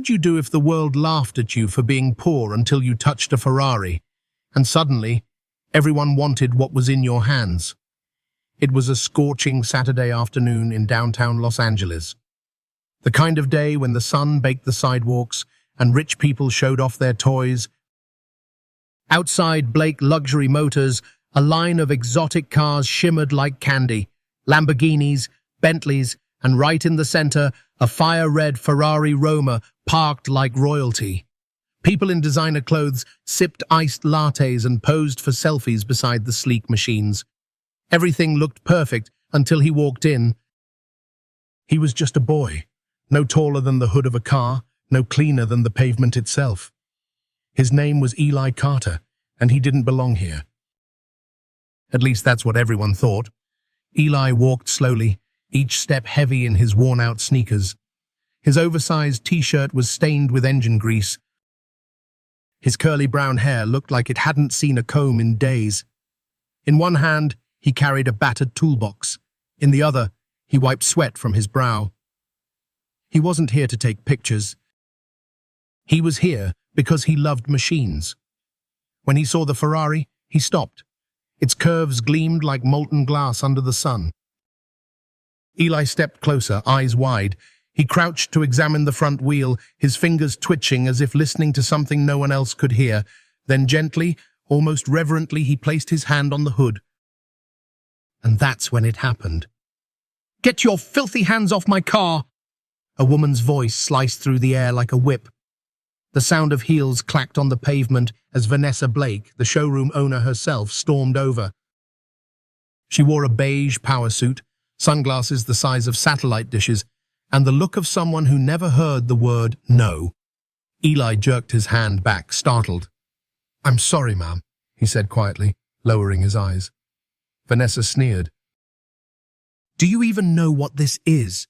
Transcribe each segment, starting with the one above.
would you do if the world laughed at you for being poor until you touched a Ferrari, and suddenly everyone wanted what was in your hands? It was a scorching Saturday afternoon in downtown Los Angeles. The kind of day when the sun baked the sidewalks and rich people showed off their toys. Outside Blake Luxury Motors, a line of exotic cars shimmered like candy. Lamborghinis, Bentleys, and right in the center, a fire-red Ferrari Roma parked like royalty. People in designer clothes sipped iced lattes and posed for selfies beside the sleek machines. Everything looked perfect until he walked in. He was just a boy, no taller than the hood of a car, no cleaner than the pavement itself. His name was Eli Carter, and he didn't belong here. At least that's what everyone thought. Eli walked slowly, each step heavy in his worn-out sneakers. His oversized t-shirt was stained with engine grease. His curly brown hair looked like it hadn't seen a comb in days. In one hand, he carried a battered toolbox. In the other, he wiped sweat from his brow. He wasn't here to take pictures. He was here because he loved machines. When he saw the Ferrari, he stopped. Its curves gleamed like molten glass under the sun. Eli stepped closer, eyes wide. He crouched to examine the front wheel, his fingers twitching as if listening to something no one else could hear. Then gently, almost reverently, he placed his hand on the hood. And that's when it happened. "Get your filthy hands off my car!" A woman's voice sliced through the air like a whip. The sound of heels clacked on the pavement as Vanessa Blake, the showroom owner herself, stormed over. She wore a beige power suit, sunglasses the size of satellite dishes, and the look of someone who never heard the word no. Eli jerked his hand back, startled. "I'm sorry, ma'am," he said quietly, lowering his eyes. Vanessa sneered. "Do you even know what this is?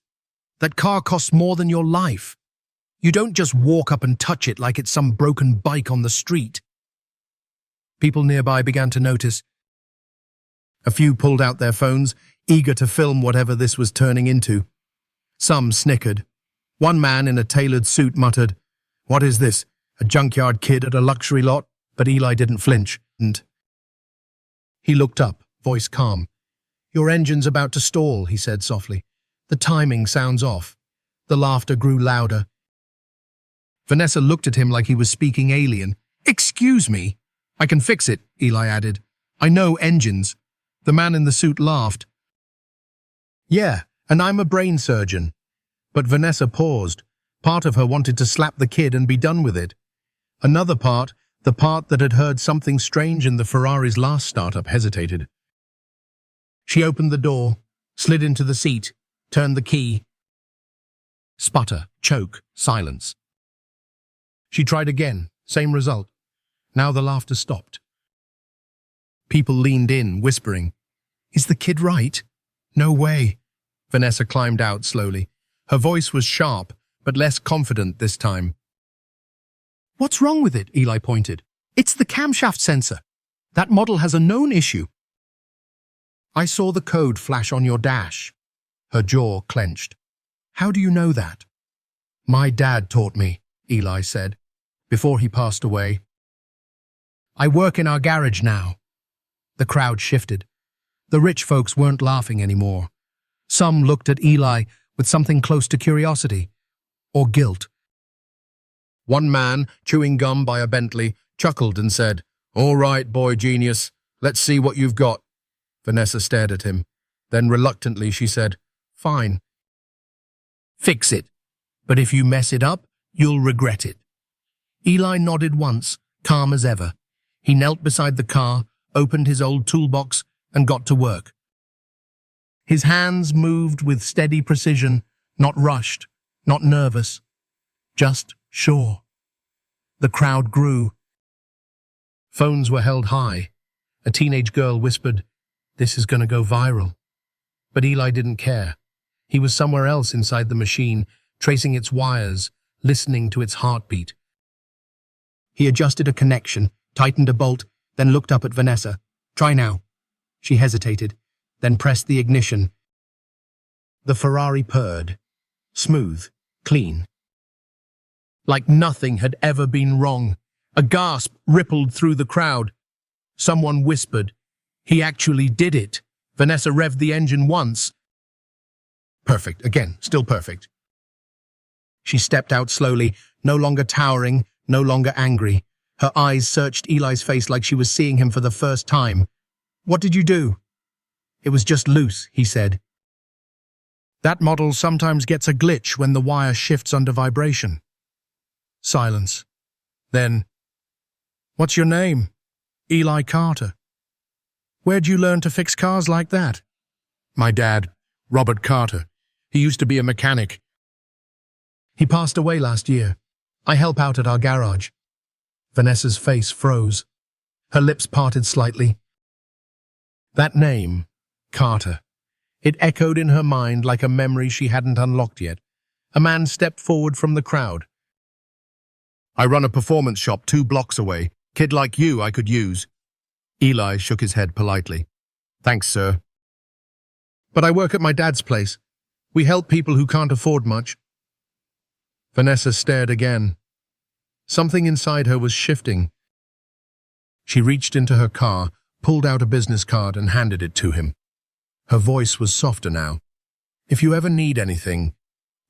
That car costs more than your life. You don't just walk up and touch it like it's some broken bike on the street." People nearby began to notice. A few pulled out their phones, eager to film whatever this was turning into. Some snickered. One man in a tailored suit muttered, "What is this, a junkyard kid at a luxury lot?" But Eli didn't flinch, and he looked up, voice calm. "Your engine's about to stall," he said softly. "The timing sounds off." The laughter grew louder. Vanessa looked at him like he was speaking alien. "Excuse me." "I can fix it," Eli added. "I know engines." The man in the suit laughed. "Yeah, and I'm a brain surgeon." But Vanessa paused. Part of her wanted to slap the kid and be done with it. Another part, the part that had heard something strange in the Ferrari's last startup, hesitated. She opened the door, slid into the seat, turned the key. Sputter, choke, silence. She tried again, same result. Now the laughter stopped. People leaned in, whispering, "Is the kid right?" "No way." Vanessa climbed out slowly. Her voice was sharp, but less confident this time. "What's wrong with it?" Eli pointed. "It's the camshaft sensor. That model has a known issue." "I saw the code flash on your dash." Her jaw clenched. "How do you know that?" "My dad taught me," Eli said, before he passed away. "I work in our garage now." The crowd shifted. The rich folks weren't laughing anymore. Some looked at Eli with something close to curiosity or guilt. One man, chewing gum by a Bentley, chuckled and said, "All right, boy genius, let's see what you've got." Vanessa stared at him. Then reluctantly she said, "Fine. Fix it. But if you mess it up, you'll regret it." Eli nodded once, calm as ever. He knelt beside the car, opened his old toolbox, and got to work. His hands moved with steady precision, not rushed, not nervous, just sure. The crowd grew. Phones were held high. A teenage girl whispered, "This is going to go viral." But Eli didn't care. He was somewhere else inside the machine, tracing its wires, listening to its heartbeat. He adjusted a connection, tightened a bolt, then looked up at Vanessa. "Try now." She hesitated, then pressed the ignition. The Ferrari purred. Smooth, clean. like nothing had ever been wrong. A gasp rippled through the crowd. Someone whispered, "He actually did it." Vanessa revved the engine once. Perfect. Again, still perfect. She stepped out slowly, no longer towering, no longer angry. Her eyes searched Eli's face like she was seeing him for the first time. "What did you do?" "It was just loose," he said. "That model sometimes gets a glitch when the wire shifts under vibration." Silence. Then, "What's your name?" "Eli Carter." "Where'd you learn to fix cars like that?" "My dad, Robert Carter. He used to be a mechanic. He passed away last year. I help out at our garage." Vanessa's face froze. Her lips parted slightly. That name, Carter. It echoed in her mind like a memory she hadn't unlocked yet. A man stepped forward from the crowd. "I run a performance shop 2 blocks away. Kid like you I could use." Eli shook his head politely. "Thanks, sir." "But I work at my dad's place. We help people who can't afford much." Vanessa stared again. Something inside her was shifting. She reached into her car, pulled out a business card and handed it to him. Her voice was softer now. "If you ever need anything,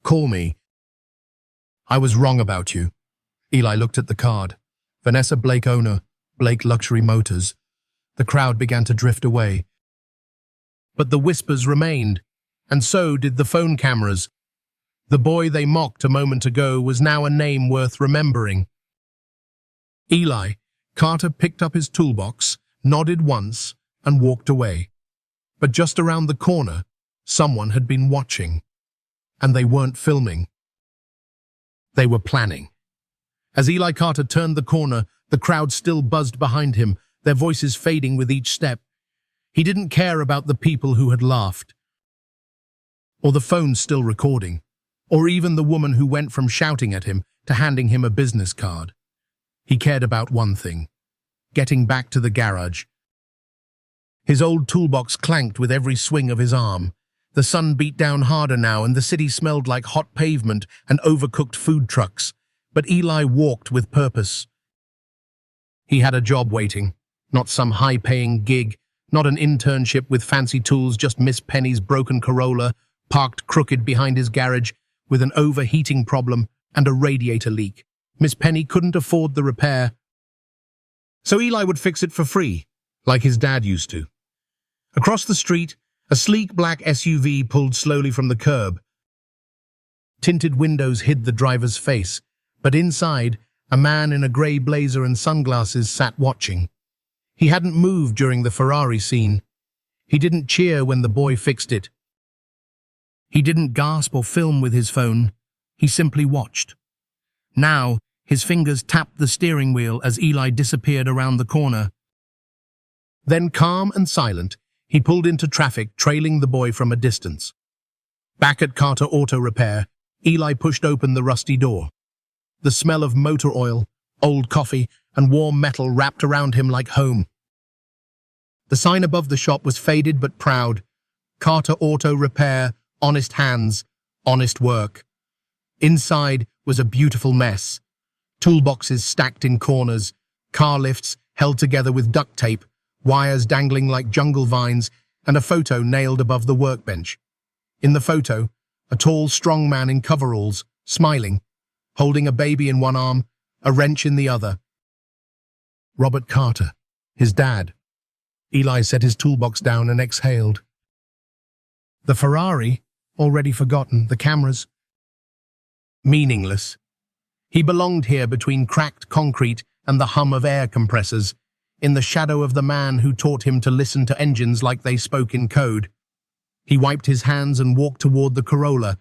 call me." "I was wrong about you." Eli looked at the card. Vanessa Blake owner, Blake Luxury Motors. The crowd began to drift away. But the whispers remained, and so did the phone cameras. The boy they mocked a moment ago was now a name worth remembering. Eli, Carter picked up his toolbox, nodded once, and walked away. But just around the corner, someone had been watching. And they weren't filming. They were planning. As Eli Carter turned the corner, the crowd still buzzed behind him, their voices fading with each step. He didn't care about the people who had laughed, or the phone still recording, or even the woman who went from shouting at him to handing him a business card. He cared about one thing: getting back to the garage. His old toolbox clanked with every swing of his arm. The sun beat down harder now, and the city smelled like hot pavement and overcooked food trucks. But Eli walked with purpose. He had a job waiting, not some high-paying gig, not an internship with fancy tools, just Miss Penny's broken Corolla, parked crooked behind his garage with an overheating problem and a radiator leak. Miss Penny couldn't afford the repair, so Eli would fix it for free, like his dad used to. Across the street, a sleek black SUV pulled slowly from the curb. Tinted windows hid the driver's face, but inside, a man in a grey blazer and sunglasses sat watching. He hadn't moved during the Ferrari scene. He didn't cheer when the boy fixed it. He didn't gasp or film with his phone. He simply watched. Now, his fingers tapped the steering wheel as Eli disappeared around the corner. Then, calm and silent, he pulled into traffic, trailing the boy from a distance. Back at Carter Auto Repair, Eli pushed open the rusty door. The smell of motor oil, old coffee, and warm metal wrapped around him like home. The sign above the shop was faded but proud. Carter Auto Repair, honest hands, honest work. Inside was a beautiful mess. Toolboxes stacked in corners, car lifts held together with duct tape, wires dangling like jungle vines, and a photo nailed above the workbench. In the photo, a tall, strong man in coveralls, smiling, holding a baby in one arm, a wrench in the other. Robert Carter, his dad. Eli set his toolbox down and exhaled. The Ferrari, already forgotten, the cameras. Meaningless. He belonged here between cracked concrete and the hum of air compressors, in the shadow of the man who taught him to listen to engines like they spoke in code. He wiped his hands and walked toward the Corolla.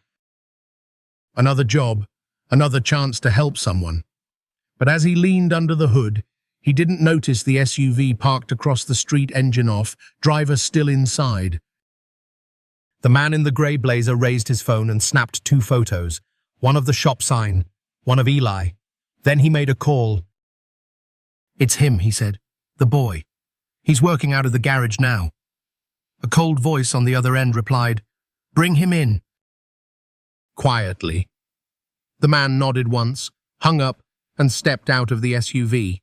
Another job, another chance to help someone. But as he leaned under the hood, he didn't notice the SUV parked across the street, engine off, driver still inside. The man in the grey blazer raised his phone and snapped 2 photos, one of the shop sign, one of Eli. Then he made a call. "It's him," he said. "The boy. He's working out of the garage now." A cold voice on the other end replied, "Bring him in." Quietly. The man nodded once, hung up, and stepped out of the SUV.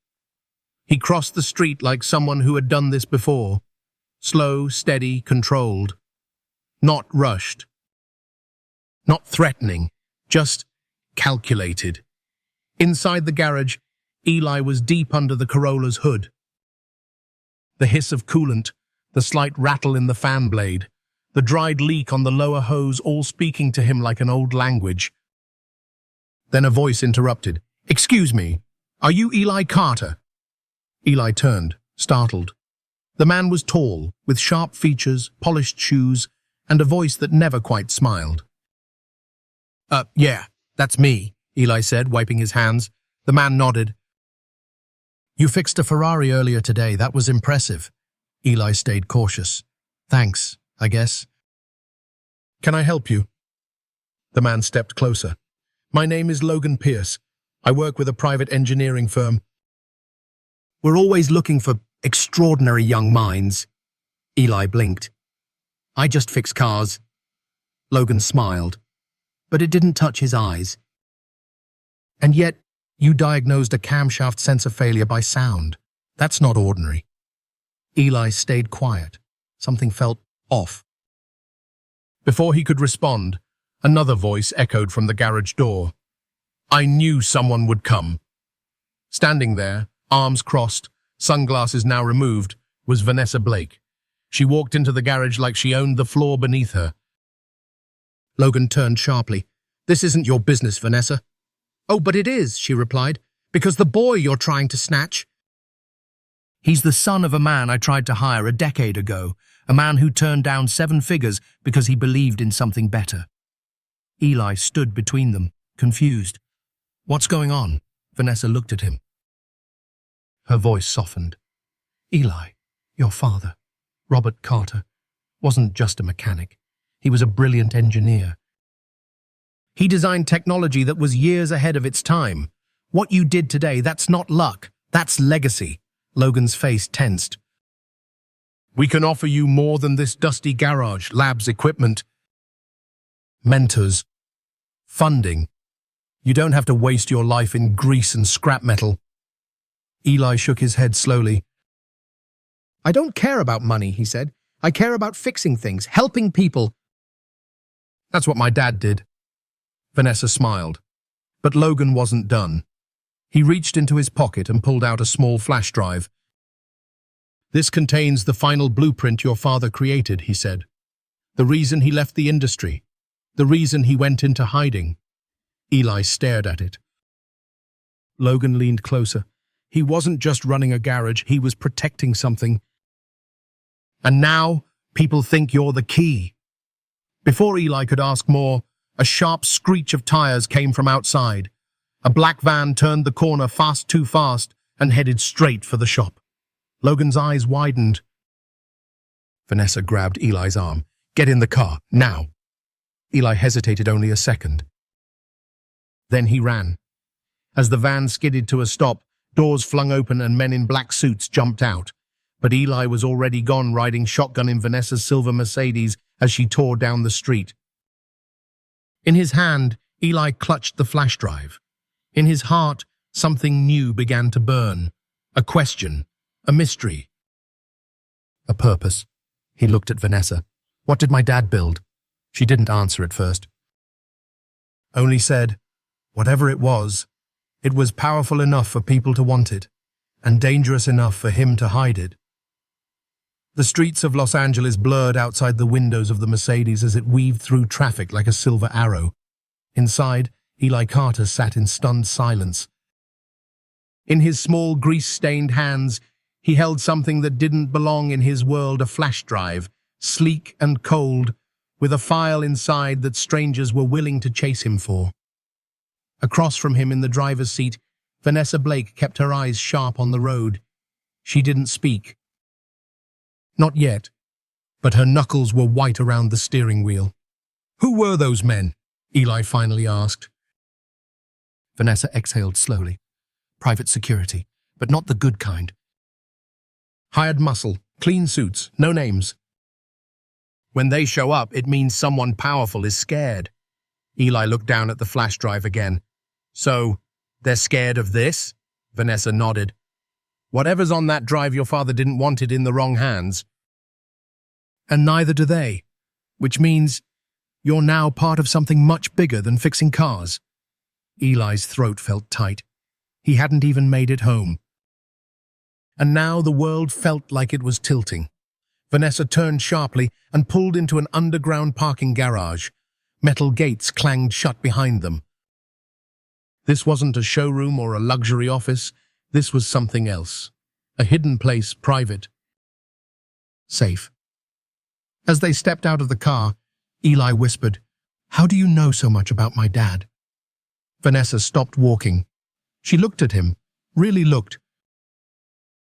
He crossed the street like someone who had done this before. Slow, steady, controlled. Not rushed. Not threatening, just calculated. Inside the garage, Eli was deep under the Corolla's hood. The hiss of coolant, the slight rattle in the fan blade, the dried leak on the lower hose all speaking to him like an old language. Then a voice interrupted. "Excuse me, are you Eli Carter?" Eli turned, startled. The man was tall, with sharp features, polished shoes, and a voice that never quite smiled. Yeah, that's me," Eli said, wiping his hands. The man nodded. "You fixed a Ferrari earlier today. That was impressive." Eli stayed cautious. "Thanks, I guess." "Can I help you?" The man stepped closer. "My name is Logan Pierce. I work with a private engineering firm. We're always looking for extraordinary young minds." Eli blinked. "I just fix cars." Logan smiled, but it didn't touch his eyes. "And yet, you diagnosed a camshaft sensor failure by sound. That's not ordinary." Eli stayed quiet. Something felt off. Before he could respond, another voice echoed from the garage door. "I knew someone would come." Standing there, arms crossed, sunglasses now removed, was Vanessa Blake. She walked into the garage like she owned the floor beneath her. Logan turned sharply. "This isn't your business, Vanessa." "Oh, but it is," she replied, "because the boy you're trying to snatch. He's the son of a man I tried to hire a decade ago, a man who turned down 7 figures because he believed in something better." Eli stood between them, confused. "What's going on?" Vanessa looked at him. Her voice softened. "Eli, your father, Robert Carter, wasn't just a mechanic. He was a brilliant engineer. He designed technology that was years ahead of its time. What you did today, that's not luck, that's legacy." Logan's face tensed. "We can offer you more than this dusty garage, labs, equipment. Mentors. Funding. You don't have to waste your life in grease and scrap metal." Eli shook his head slowly. "I don't care about money," he said. "I care about fixing things, helping people." "That's what my dad did." Vanessa smiled. But Logan wasn't done. He reached into his pocket and pulled out a small flash drive. "This contains the final blueprint your father created," he said. "The reason he left the industry. The reason he went into hiding." Eli stared at it. Logan leaned closer. He wasn't just running a garage, he was protecting something. "And now, people think you're the key." Before Eli could ask more, a sharp screech of tires came from outside. A black van turned the corner fast too fast and headed straight for the shop. Logan's eyes widened. Vanessa grabbed Eli's arm. "Get in the car, now." Eli hesitated only a second. Then he ran. As the van skidded to a stop, doors flung open and men in black suits jumped out. But Eli was already gone, riding shotgun in Vanessa's silver Mercedes as she tore down the street. In his hand, Eli clutched the flash drive. In his heart, something new began to burn. A question, a mystery. A purpose. He looked at Vanessa. "What did my dad build?" She didn't answer at first. Only said, "Whatever it was powerful enough for people to want it, and dangerous enough for him to hide it." The streets of Los Angeles blurred outside the windows of the Mercedes as it weaved through traffic like a silver arrow. Inside, Eli Carter sat in stunned silence. In his small, grease-stained hands, he held something that didn't belong in his world, a flash drive, sleek and cold, with a file inside that strangers were willing to chase him for. Across from him in the driver's seat, Vanessa Blake kept her eyes sharp on the road. She didn't speak. Not yet, but her knuckles were white around the steering wheel. "Who were those men?" Eli finally asked. Vanessa exhaled slowly. "Private security, but not the good kind. Hired muscle, clean suits, no names. When they show up, it means someone powerful is scared." Eli looked down at the flash drive again. "So, They're scared of this? Vanessa nodded. Whatever's on that drive, your father didn't want it in the wrong hands. And neither do they, which means you're now part of something much bigger than fixing cars. Eli's throat felt tight. He hadn't even made it home. And now the world felt like it was tilting. Vanessa turned sharply and pulled into an underground parking garage. Metal gates clanged shut behind them. This wasn't a showroom or a luxury office. This was something else. A hidden place, private. Safe. As they stepped out of the car, Eli whispered, "How do you know so much about my dad?" Vanessa stopped walking. She looked at him, really looked.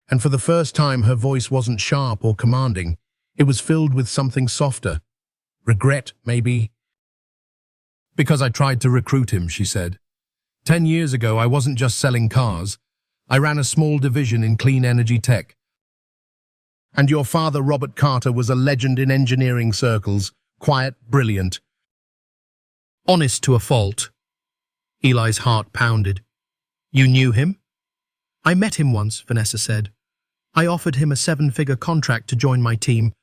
And for the first time, her voice wasn't sharp or commanding. It was filled with something softer. Regret, maybe. "Because I tried to recruit him," she said. 10 years ago, I wasn't just selling cars. I ran a small division in clean energy tech. And your father, Robert Carter, was a legend in engineering circles. Quiet, brilliant. Honest to a fault. Eli's heart pounded. "You knew him?" "I met him once," Vanessa said. "I offered him a 7-figure contract to join my team.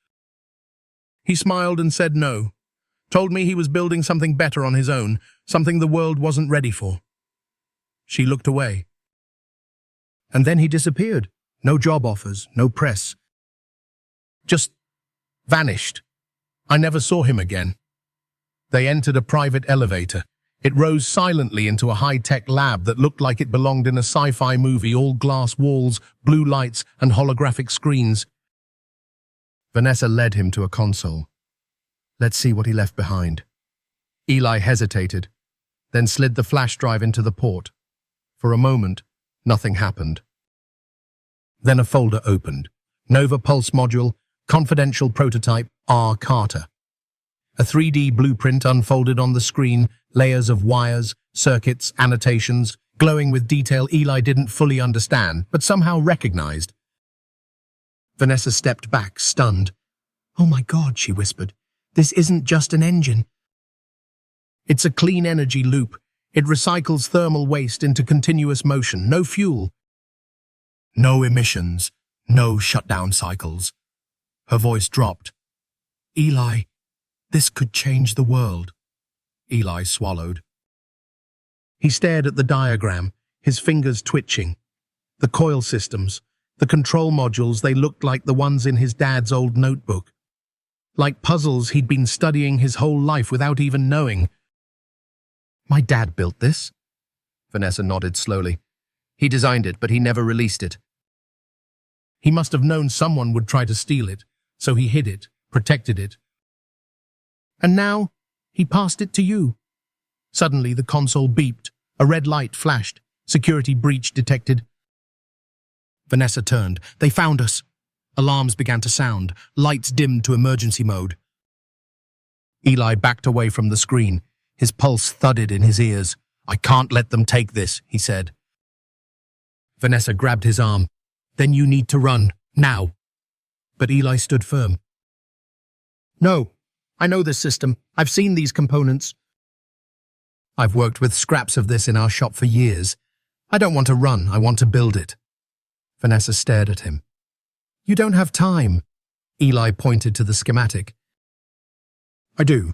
He smiled and said no. Told me he was building something better on his own, something the world wasn't ready for." She looked away. "And then he disappeared. No job offers, no press. Just vanished. I never saw him again." They entered a private elevator. It rose silently into a high-tech lab that looked like it belonged in a sci-fi movie, all glass walls, blue lights, and holographic screens. Vanessa led him to a console. "Let's see what he left behind." Eli hesitated, then slid the flash drive into the port. For a moment, nothing happened. Then a folder opened. Nova Pulse Module, Confidential Prototype, R. Carter. A 3D blueprint unfolded on the screen, layers of wires, circuits, annotations, glowing with detail Eli didn't fully understand, but somehow recognized. Vanessa stepped back, stunned. "Oh my God," she whispered. "This isn't just an engine. It's a clean energy loop. It recycles thermal waste into continuous motion, no fuel. No emissions, no shutdown cycles." Her voice dropped. "Eli, this could change the world." Eli swallowed. He stared at the diagram, his fingers twitching. The coil systems, the control modules, they looked like the ones in his dad's old notebook. Like puzzles he'd been studying his whole life without even knowing. "My dad built this?" Vanessa nodded slowly. "He designed it, but he never released it. He must have known someone would try to steal it, so he hid it, protected it. And now, he passed it to you." Suddenly, the console beeped. A red light flashed. Security breach detected. Vanessa turned. "They found us." Alarms began to sound. Lights dimmed to emergency mode. Eli backed away from the screen. His pulse thudded in his ears. "I can't let them take this," he said. Vanessa grabbed his arm. "Then you need to run, now." But Eli stood firm. "No, I know this system. I've seen these components. I've worked with scraps of this in our shop for years. I don't want to run, I want to build it." Vanessa stared at him. "You don't have time." Eli pointed to the schematic. "I do,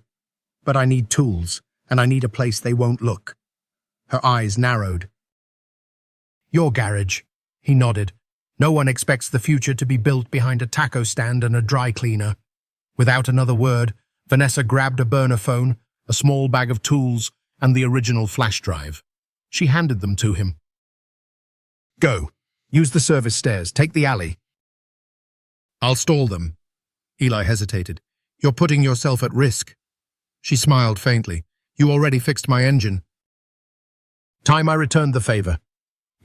but I need tools, and I need a place they won't look." Her eyes narrowed. "Your garage," he nodded. "No one expects the future to be built behind a taco stand and a dry cleaner." Without another word, Vanessa grabbed a burner phone, a small bag of tools, and the original flash drive. She handed them to him. "Go. Use the service stairs. Take the alley." "I'll stall them." Eli hesitated. "You're putting yourself at risk." She smiled faintly. "You already fixed my engine." "Time I returned the favor."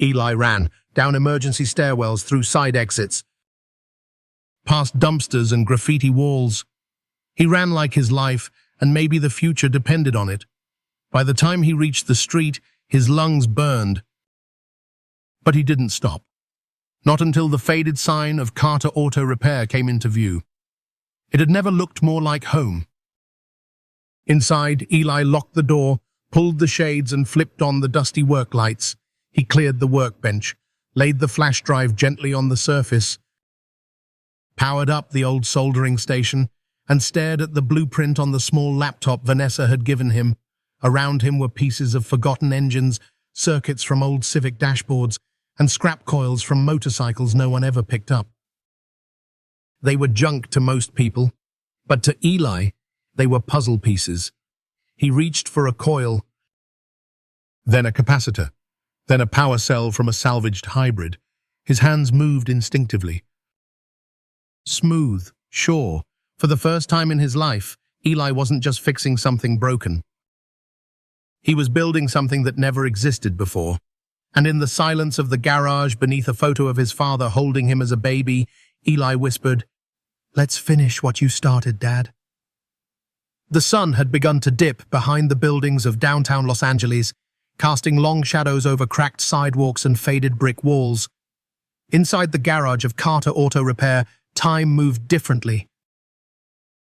Eli ran, down emergency stairwells, through side exits, past dumpsters and graffiti walls. He ran like his life, and maybe the future depended on it. By the time he reached the street, his lungs burned. But he didn't stop. Not until the faded sign of Carter Auto Repair came into view. It had never looked more like home. Inside, Eli locked the door, pulled the shades and flipped on the dusty work lights. He cleared the workbench, laid the flash drive gently on the surface, powered up the old soldering station, and stared at the blueprint on the small laptop Vanessa had given him. Around him were pieces of forgotten engines, circuits from old Civic dashboards, and scrap coils from motorcycles no one ever picked up. They were junk to most people, but to Eli, they were puzzle pieces. He reached for a coil, then a capacitor, then a power cell from a salvaged hybrid. His hands moved instinctively. Smooth, sure. For the first time in his life, Eli wasn't just fixing something broken. He was building something that never existed before. And in the silence of the garage, beneath a photo of his father holding him as a baby, Eli whispered, "Let's finish what you started, Dad." The sun had begun to dip behind the buildings of downtown Los Angeles, casting long shadows over cracked sidewalks and faded brick walls. Inside the garage of Carter Auto Repair, time moved differently.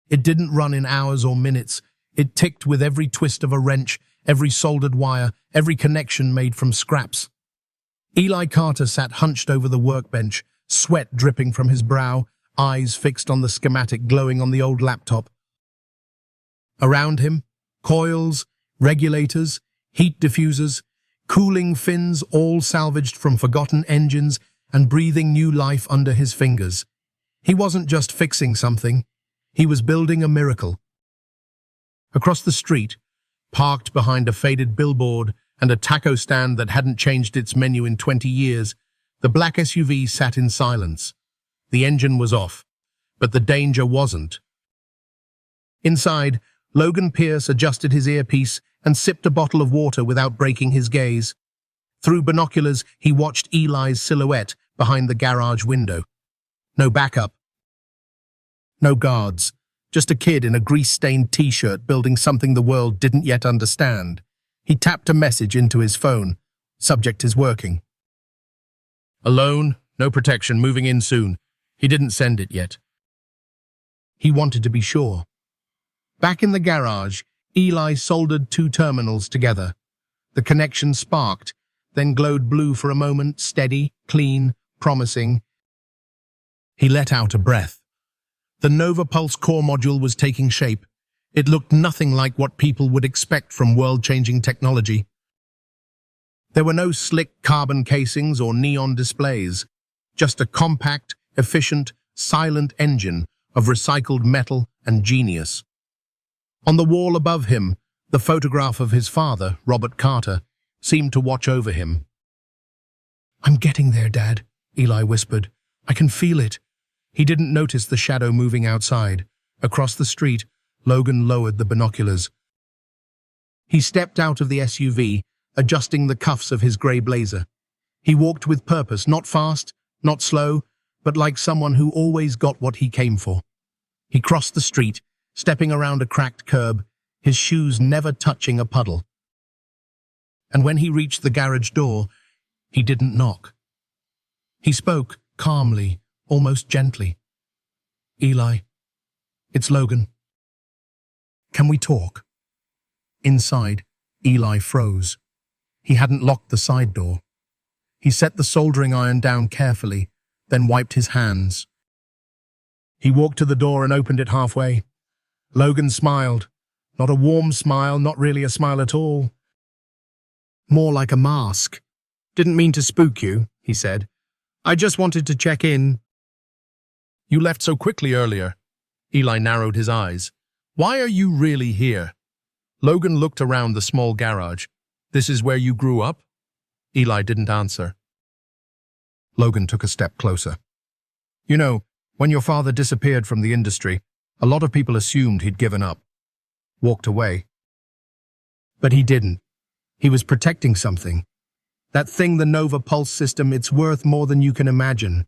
It didn't run in hours or minutes. It ticked with every twist of a wrench, every soldered wire, every connection made from scraps. Eli Carter sat hunched over the workbench, sweat dripping from his brow, eyes fixed on the schematic glowing on the old laptop. Around him, coils, regulators, heat diffusers, cooling fins all salvaged from forgotten engines and breathing new life under his fingers. He wasn't just fixing something, he was building a miracle. Across the street, parked behind a faded billboard and a taco stand that hadn't changed its menu in 20 years, the black SUV sat in silence. The engine was off, but the danger wasn't. Inside, Logan Pierce adjusted his earpiece and sipped a bottle of water without breaking his gaze. Through binoculars, he watched Eli's silhouette behind the garage window. No backup. No guards. Just a kid in a grease-stained t-shirt building something the world didn't yet understand. He tapped a message into his phone. Subject is working. Alone, no protection, moving in soon. He didn't send it yet. He wanted to be sure. Back in the garage, Eli soldered two terminals together. The connection sparked, then glowed blue for a moment, steady, clean, promising. He let out a breath. The Nova Pulse core module was taking shape. It looked nothing like what people would expect from world-changing technology. There were no slick carbon casings or neon displays, just a compact, efficient, silent engine of recycled metal and genius. On the wall above him, the photograph of his father, Robert Carter, seemed to watch over him. "I'm getting there, Dad," Eli whispered. "I can feel it." He didn't notice the shadow moving outside. Across the street, Logan lowered the binoculars. He stepped out of the SUV, adjusting the cuffs of his grey blazer. He walked with purpose, not fast, not slow, but like someone who always got what he came for. He crossed the street, stepping around a cracked curb, his shoes never touching a puddle. And when he reached the garage door, he didn't knock. He spoke calmly, almost gently. "Eli, it's Logan. Can we talk?" Inside, Eli froze. He hadn't locked the side door. He set the soldering iron down carefully, then wiped his hands. He walked to the door and opened it halfway. Logan smiled. Not a warm smile, not really a smile at all. More like a mask. "Didn't mean to spook you," he said. "I just wanted to check in." "You left so quickly earlier." Eli narrowed his eyes. "Why are you really here?" Logan looked around the small garage. "This is where you grew up?" Eli didn't answer. Logan took a step closer. "You know, when your father disappeared from the industry, a lot of people assumed he'd given up, walked away. But he didn't. He was protecting something. That thing, the Nova Pulse system, it's worth more than you can imagine."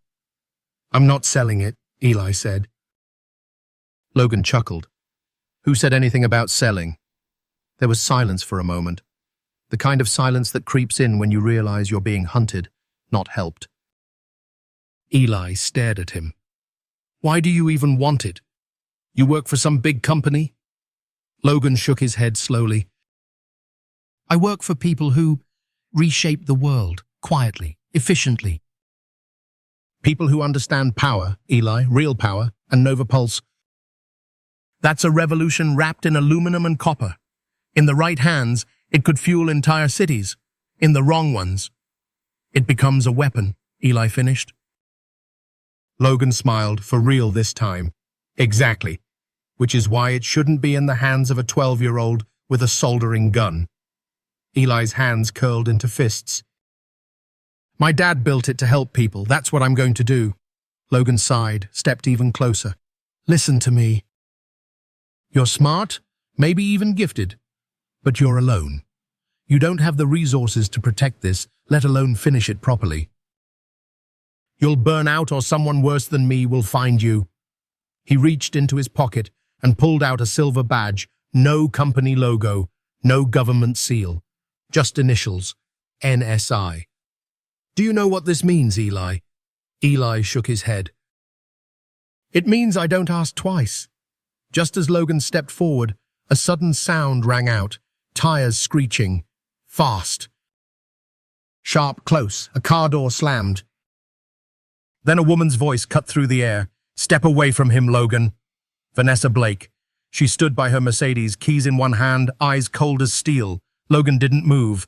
"I'm not selling it," Eli said. Logan chuckled. "Who said anything about selling?" There was silence for a moment. The kind of silence that creeps in when you realize you're being hunted, not helped. Eli stared at him. "Why do you even want it? You work for some big company?" Logan shook his head slowly. "I work for people who, reshape the world, quietly, efficiently. People who understand power, Eli, real power, and Nova Pulse. That's a revolution wrapped in aluminum and copper. In the right hands, it could fuel entire cities. In the wrong ones, it becomes a weapon, Eli finished. Logan smiled, for real this time. Exactly. Which is why it shouldn't be in the hands of a 12-year-old with a soldering gun. Eli's hands curled into fists. My dad built it to help people. That's what I'm going to do. Logan sighed, stepped even closer. Listen to me. You're smart, maybe even gifted, but you're alone. You don't have the resources to protect this, let alone finish it properly. You'll burn out or someone worse than me will find you. He reached into his pocket and pulled out a silver badge, no company logo, no government seal, just initials, NSI. Do you know what this means, Eli? Eli shook his head. It means I don't ask twice. Just as Logan stepped forward, a sudden sound rang out, tires screeching. Fast. Sharp, close, a car door slammed. Then a woman's voice cut through the air. Step away from him, Logan. Vanessa Blake. She stood by her Mercedes, keys in one hand, eyes cold as steel. Logan didn't move.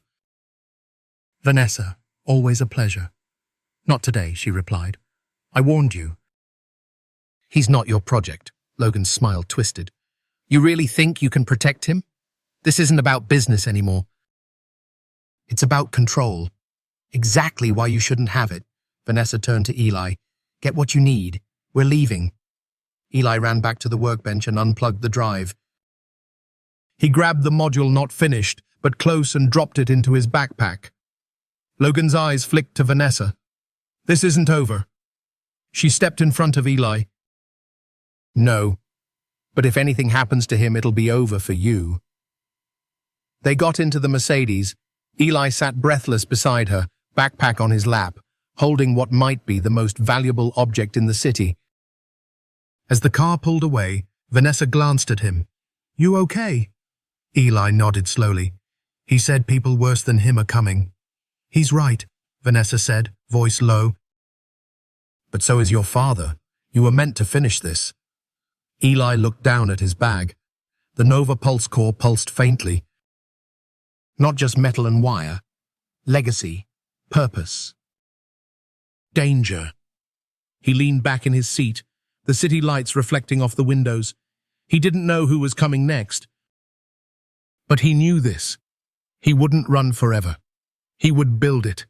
Vanessa, always a pleasure. Not today, she replied. I warned you. He's not your project. Logan's smile twisted. You really think you can protect him? This isn't about business anymore. It's about control. Exactly why you shouldn't have it. Vanessa turned to Eli. Get what you need. We're leaving. Eli ran back to the workbench and unplugged the drive. He grabbed the module not finished, but close, and dropped it into his backpack. Logan's eyes flicked to Vanessa. This isn't over. She stepped in front of Eli. No, but if anything happens to him, it'll be over for you. They got into the Mercedes. Eli sat breathless beside her, backpack on his lap, holding what might be the most valuable object in the city. As the car pulled away, Vanessa glanced at him. You okay? Eli nodded slowly. He said people worse than him are coming. He's right, Vanessa said, voice low. But so is your father. You were meant to finish this. Eli looked down at his bag. The Nova Pulse core pulsed faintly. Not just metal and wire. Legacy. Purpose. Danger. He leaned back in his seat, the city lights reflecting off the windows. He didn't know who was coming next. But he knew this. He wouldn't run forever. He would build it.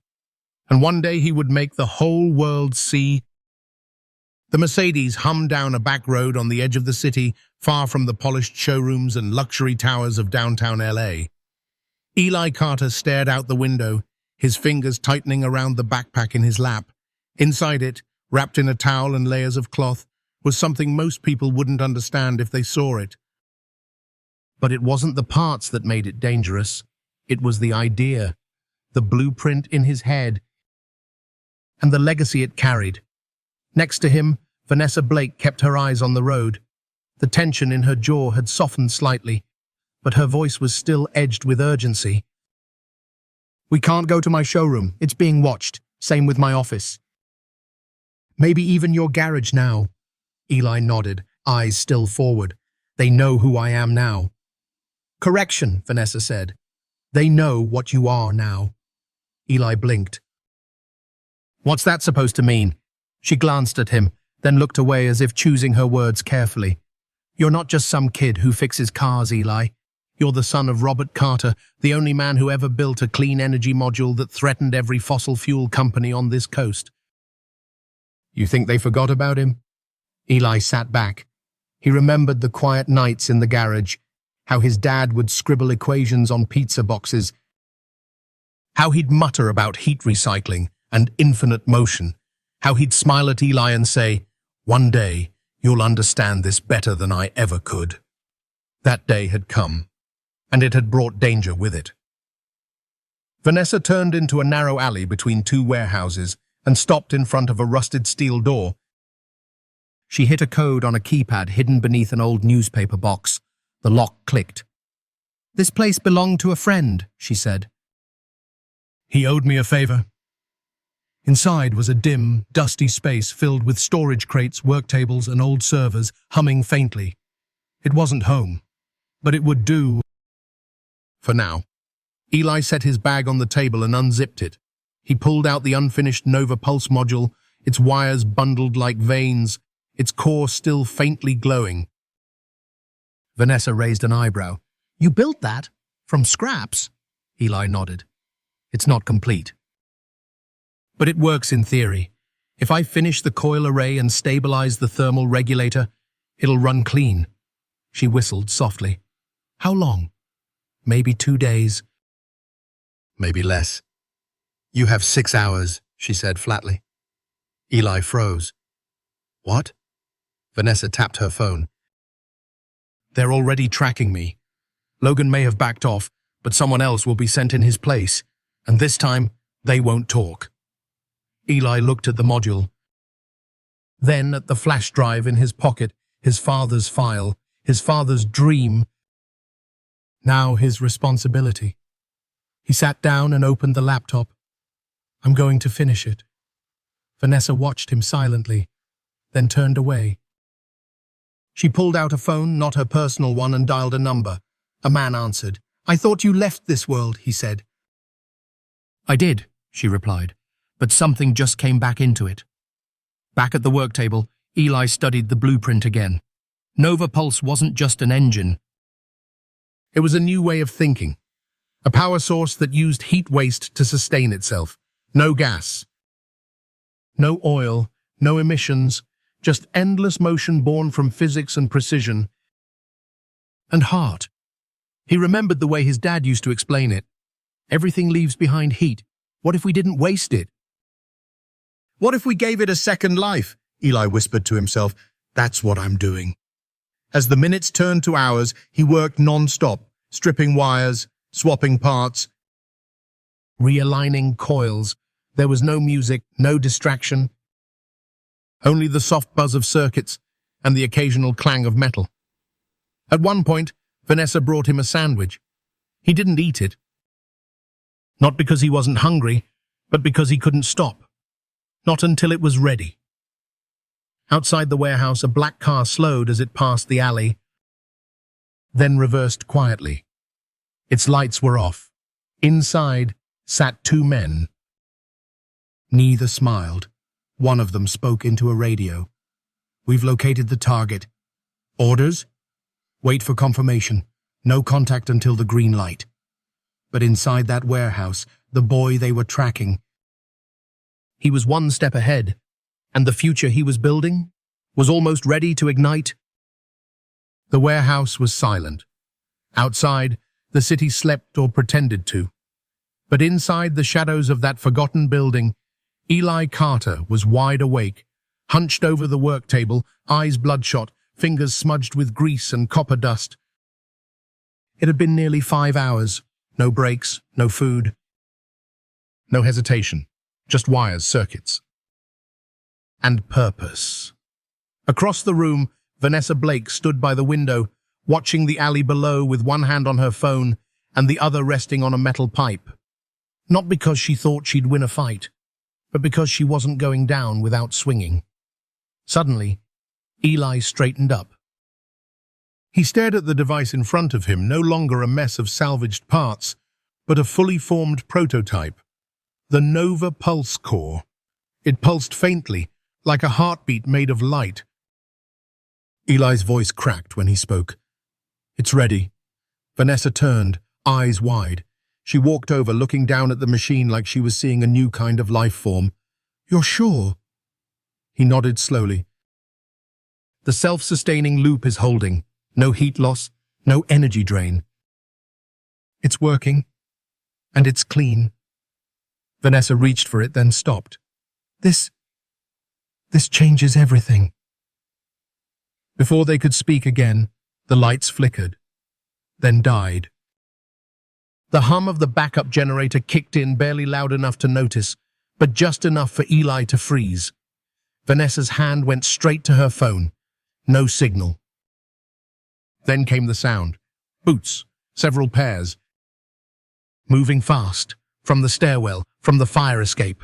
And one day he would make the whole world see. The Mercedes hummed down a back road on the edge of the city, far from the polished showrooms and luxury towers of downtown LA. Eli Carter stared out the window, his fingers tightening around the backpack in his lap. Inside it, wrapped in a towel and layers of cloth, was something most people wouldn't understand if they saw it. But it wasn't the parts that made it dangerous. It was the idea, the blueprint in his head, and the legacy it carried. Next to him, Vanessa Blake kept her eyes on the road. The tension in her jaw had softened slightly, but her voice was still edged with urgency. We can't go to my showroom. It's being watched. Same with my office. Maybe even your garage now. Eli nodded, eyes still forward. They know who I am now. Correction, Vanessa said. They know what you are now. Eli blinked. What's that supposed to mean? She glanced at him, then looked away as if choosing her words carefully. You're not just some kid who fixes cars, Eli. You're the son of Robert Carter, the only man who ever built a clean energy module that threatened every fossil fuel company on this coast. You think they forgot about him? Eli sat back. He remembered the quiet nights in the garage, how his dad would scribble equations on pizza boxes, how he'd mutter about heat recycling and infinite motion, how he'd smile at Eli and say, one day you'll understand this better than I ever could. That day had come, and it had brought danger with it. Vanessa turned into a narrow alley between two warehouses and stopped in front of a rusted steel door. She hit a code on a keypad hidden beneath an old newspaper box. The lock clicked. This place belonged to a friend, she said. He owed me a favor. Inside was a dim, dusty space filled with storage crates, work tables, and old servers humming faintly. It wasn't home, but it would do for now. Eli set his bag on the table and unzipped it. He pulled out the unfinished Nova Pulse module, its wires bundled like veins, its core still faintly glowing. Vanessa raised an eyebrow. You built that? From scraps? Eli nodded. It's not complete. But it works in theory. If I finish the coil array and stabilize the thermal regulator, it'll run clean. She whistled softly. How long? Maybe 2 days. Maybe less. You have 6 hours, she said flatly. Eli froze. What? Vanessa tapped her phone. They're already tracking me. Logan may have backed off, but someone else will be sent in his place, and this time they won't talk. Eli looked at the module, then at the flash drive in his pocket, his father's file, his father's dream, now his responsibility. He sat down and opened the laptop. I'm going to finish it. Vanessa watched him silently, then turned away. She pulled out a phone, not her personal one, and dialed a number. A man answered. I thought you left this world, he said. I did, she replied, but something just came back into it. Back at the work table, Eli studied the blueprint again. Nova Pulse wasn't just an engine. It was a new way of thinking. A power source that used heat waste to sustain itself. No gas. No oil, no emissions, just endless motion born from physics and precision. And heart. He remembered the way his dad used to explain it. Everything leaves behind heat. What if we didn't waste it? What if we gave it a second life? Eli whispered to himself. That's what I'm doing. As the minutes turned to hours, he worked non-stop, stripping wires, swapping parts, realigning coils. There was no music, no distraction. Only the soft buzz of circuits and the occasional clang of metal. At one point, Vanessa brought him a sandwich. He didn't eat it. Not because he wasn't hungry, but because he couldn't stop. Not until it was ready. Outside the warehouse, a black car slowed as it passed the alley, then reversed quietly. Its lights were off. Inside sat 2 men. Neither smiled. One of them spoke into a radio. We've located the target. Orders? Wait for confirmation. No contact until the green light. But inside that warehouse, the boy they were tracking, he was 1 step ahead, and the future he was building was almost ready to ignite. The warehouse was silent. Outside, the city slept or pretended to. But inside the shadows of that forgotten building, Eli Carter was wide awake, hunched over the work table, eyes bloodshot, fingers smudged with grease and copper dust. It had been nearly 5 hours. No breaks, no food, no hesitation, just wires, circuits. And purpose. Across the room, Vanessa Blake stood by the window, watching the alley below with one hand on her phone and the other resting on a metal pipe. Not because she thought she'd win a fight, but because she wasn't going down without swinging. Suddenly, Eli straightened up. He stared at the device in front of him, no longer a mess of salvaged parts, but a fully formed prototype. The Nova Pulse core. It pulsed faintly, like a heartbeat made of light. Eli's voice cracked when he spoke. It's ready. Vanessa turned, eyes wide. She walked over, looking down at the machine like she was seeing a new kind of life form. You're sure? He nodded slowly. The self-sustaining loop is holding. No heat loss, no energy drain. It's working, and it's clean. Vanessa reached for it, then stopped. This changes everything. Before they could speak again, the lights flickered, then died. The hum of the backup generator kicked in, barely loud enough to notice, but just enough for Eli to freeze. Vanessa's hand went straight to her phone. No signal. Then came the sound. Boots, several pairs. Moving fast, From the stairwell, from the fire escape.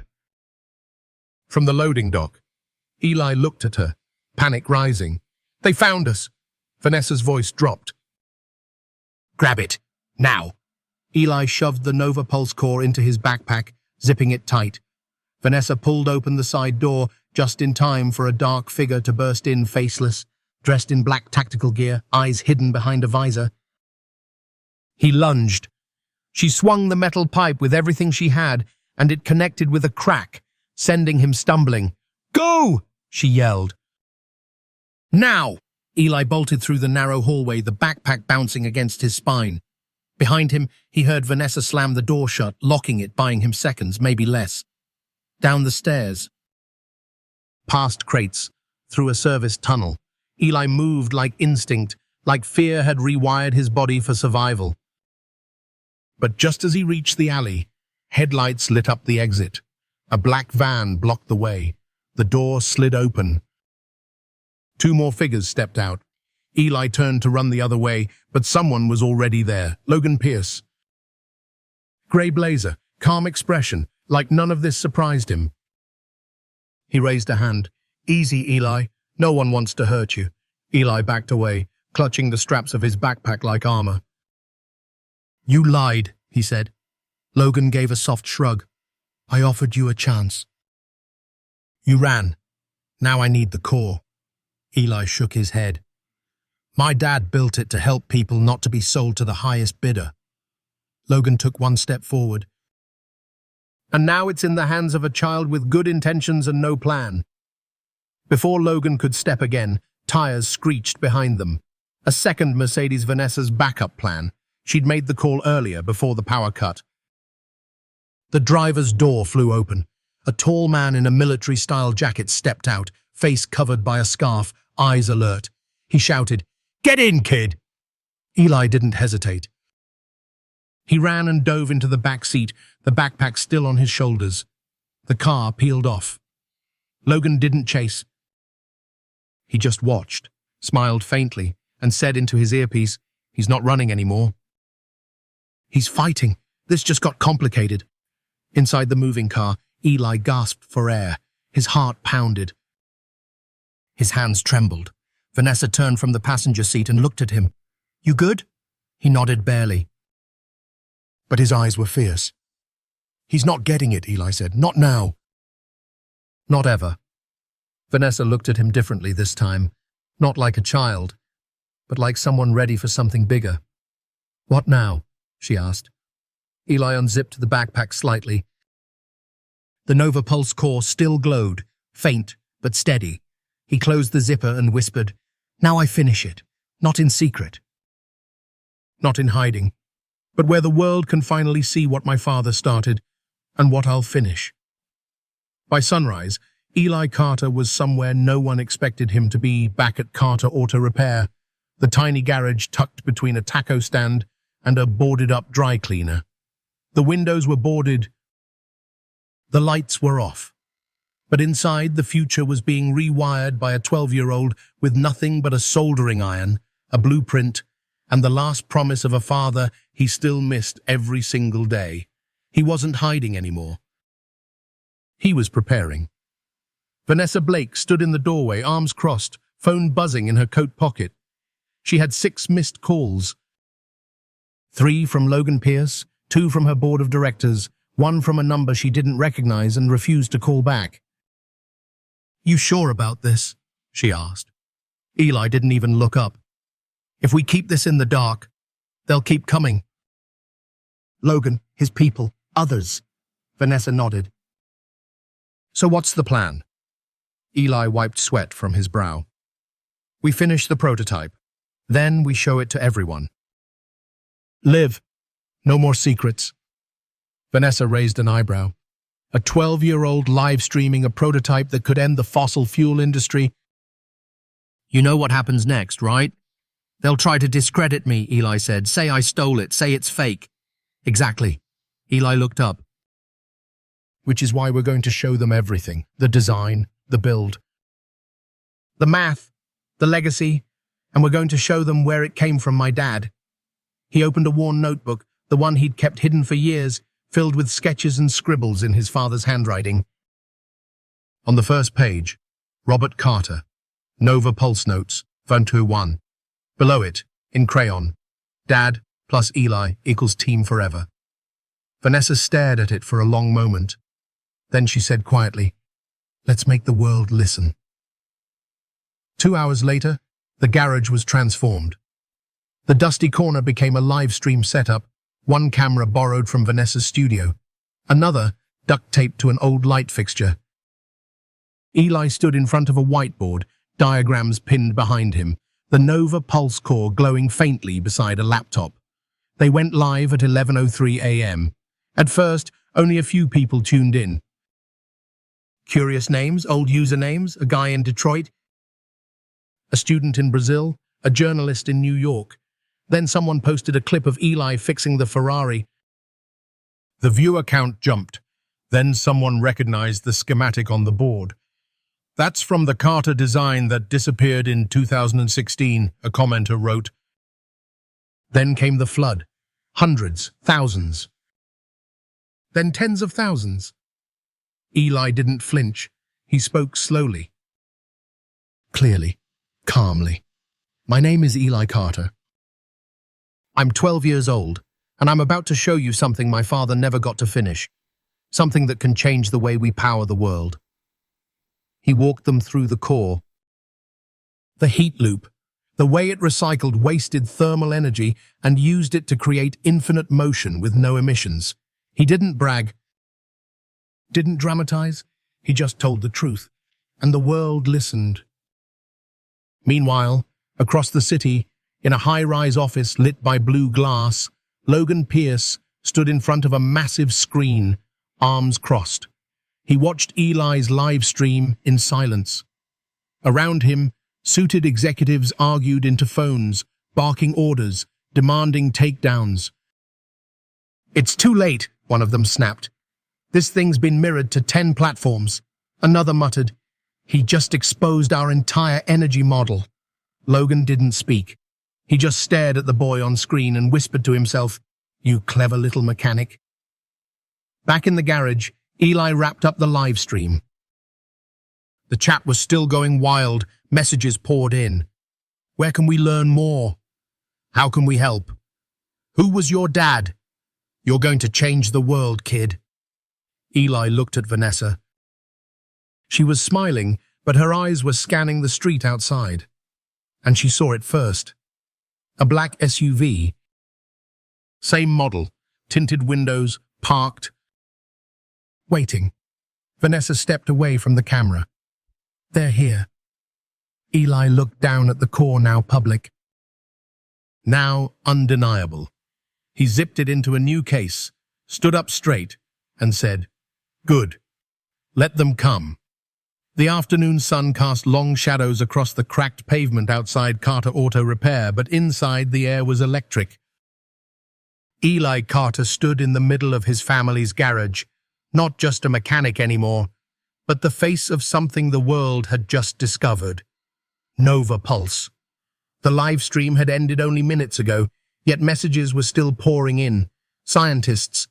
From the loading dock. Eli looked at her, panic rising. They found us. Vanessa's voice dropped. Grab it, now. Eli shoved the Nova Pulse core into his backpack, zipping it tight. Vanessa pulled open the side door just in time for a dark figure to burst in faceless, dressed in black tactical gear, eyes hidden behind a visor. He lunged. She swung the metal pipe with everything she had, and it connected with a crack, sending him stumbling. Go! She yelled. Now! Eli bolted through the narrow hallway, the backpack bouncing against his spine. Behind him, he heard Vanessa slam the door shut, locking it, buying him seconds, maybe less. Down the stairs. Past crates, through a service tunnel. Eli moved like instinct, like fear had rewired his body for survival. But just as he reached the alley, headlights lit up the exit. A black van blocked the way. The door slid open. 2 more figures stepped out. Eli turned to run the other way, but someone was already there. Logan Pierce. Grey blazer, calm expression, like none of this surprised him. He raised a hand. Easy, Eli. No one wants to hurt you. Eli backed away, clutching the straps of his backpack like armor. You lied, he said. Logan gave a soft shrug. I offered you a chance. You ran. Now I need the core. Eli shook his head. My dad built it to help people, not to be sold to the highest bidder. Logan took 1 step forward. And now it's in the hands of a child with good intentions and no plan. Before Logan could step again, tires screeched behind them. A second Mercedes Vanessa's backup plan. She'd made the call earlier, before the power cut. The driver's door flew open. A tall man in a military-style jacket stepped out, face covered by a scarf, eyes alert. He shouted, Get in, kid! Eli didn't hesitate. He ran and dove into the back seat, the backpack still on his shoulders. The car peeled off. Logan didn't chase. He just watched, smiled faintly, and said into his earpiece, He's not running anymore. He's fighting. This just got complicated. Inside the moving car, Eli gasped for air. His heart pounded. His hands trembled. Vanessa turned from the passenger seat and looked at him. You good? He nodded barely. But his eyes were fierce. He's not getting it, Eli said. Not now. Not ever. Vanessa looked at him differently this time. Not like a child, but like someone ready for something bigger. What now? She asked. Eli unzipped the backpack slightly. The Nova Pulse core still glowed, faint but steady. He closed the zipper and whispered, Now I finish it, not in secret. Not in hiding, but where the world can finally see what my father started and what I'll finish. By sunrise, Eli Carter was somewhere no one expected him to be, back at Carter Auto Repair, the tiny garage tucked between a taco stand and a boarded-up dry cleaner. The windows were boarded. The lights were off. But inside, the future was being rewired by a 12-year-old with nothing but a soldering iron, a blueprint, and the last promise of a father he still missed every single day. He wasn't hiding anymore. He was preparing. Vanessa Blake stood in the doorway, arms crossed, phone buzzing in her coat pocket. She had 6 missed calls. 3 from Logan Pierce, 2 from her board of directors, 1 from a number she didn't recognize and refused to call back. You sure about this? She asked. Eli didn't even look up. If we keep this in the dark, they'll keep coming. Logan, his people, others. Vanessa nodded. So what's the plan? Eli wiped sweat from his brow. We finish the prototype. Then we show it to everyone. Live. No more secrets. Vanessa raised an eyebrow. A 12-year-old live streaming a prototype that could end the fossil fuel industry. You know what happens next, right? They'll try to discredit me, Eli said. Say I stole it. Say it's fake. Exactly. Eli looked up. Which is why we're going to show them everything. The design, the build, the math, the legacy, and we're going to show them where it came from, my dad. He opened a worn notebook, the one he'd kept hidden for years, filled with sketches and scribbles in his father's handwriting. On the first page, Robert Carter, Nova Pulse Notes, 121. Below it, in crayon, Dad plus Eli equals Team Forever. Vanessa stared at it for a long moment. Then she said quietly, "Let's make the world listen." 2 hours later, the garage was transformed. The dusty corner became a live stream setup, one camera borrowed from Vanessa's studio, another duct-taped to an old light fixture. Eli stood in front of a whiteboard, diagrams pinned behind him, the Nova Pulse core glowing faintly beside a laptop. They went live at 11:03 a.m. At first, only a few people tuned in. Curious names, old usernames, a guy in Detroit, a student in Brazil, a journalist in New York. Then someone posted a clip of Eli fixing the Ferrari. The viewer count jumped. Then someone recognized the schematic on the board. "That's from the Carter design that disappeared in 2016, a commenter wrote. Then came the flood. Hundreds, thousands. Then tens of thousands. Eli didn't flinch. He spoke slowly. Clearly, calmly. "My name is Eli Carter. I'm 12 years old, and I'm about to show you something my father never got to finish. Something that can change the way we power the world." He walked them through the core. The heat loop, the way it recycled wasted thermal energy and used it to create infinite motion with no emissions. He didn't brag, didn't dramatize, he just told the truth, and the world listened. Meanwhile, across the city, in a high-rise office lit by blue glass, Logan Pierce stood in front of a massive screen, arms crossed. He watched Eli's live stream in silence. Around him, suited executives argued into phones, barking orders, demanding takedowns. "It's too late," one of them snapped. "This thing's been mirrored to 10 platforms. Another muttered, "He just exposed our entire energy model." Logan didn't speak. He just stared at the boy on screen and whispered to himself, "You clever little mechanic." Back in the garage, Eli wrapped up the live stream. The chat was still going wild. Messages poured in. "Where can we learn more? How can we help? Who was your dad? You're going to change the world, kid." Eli looked at Vanessa. She was smiling, but her eyes were scanning the street outside. And she saw it first. A black SUV. Same model, tinted windows, parked. Waiting. Vanessa stepped away from the camera. "They're here." Eli looked down at the core, now public. Now undeniable. He zipped it into a new case, stood up straight, and said, "Good. Let them come." The afternoon sun cast long shadows across the cracked pavement outside Carter Auto Repair, but inside the air was electric. Eli Carter stood in the middle of his family's garage, not just a mechanic anymore, but the face of something the world had just discovered. Nova Pulse. The live stream had ended only minutes ago, yet messages were still pouring in. Scientists,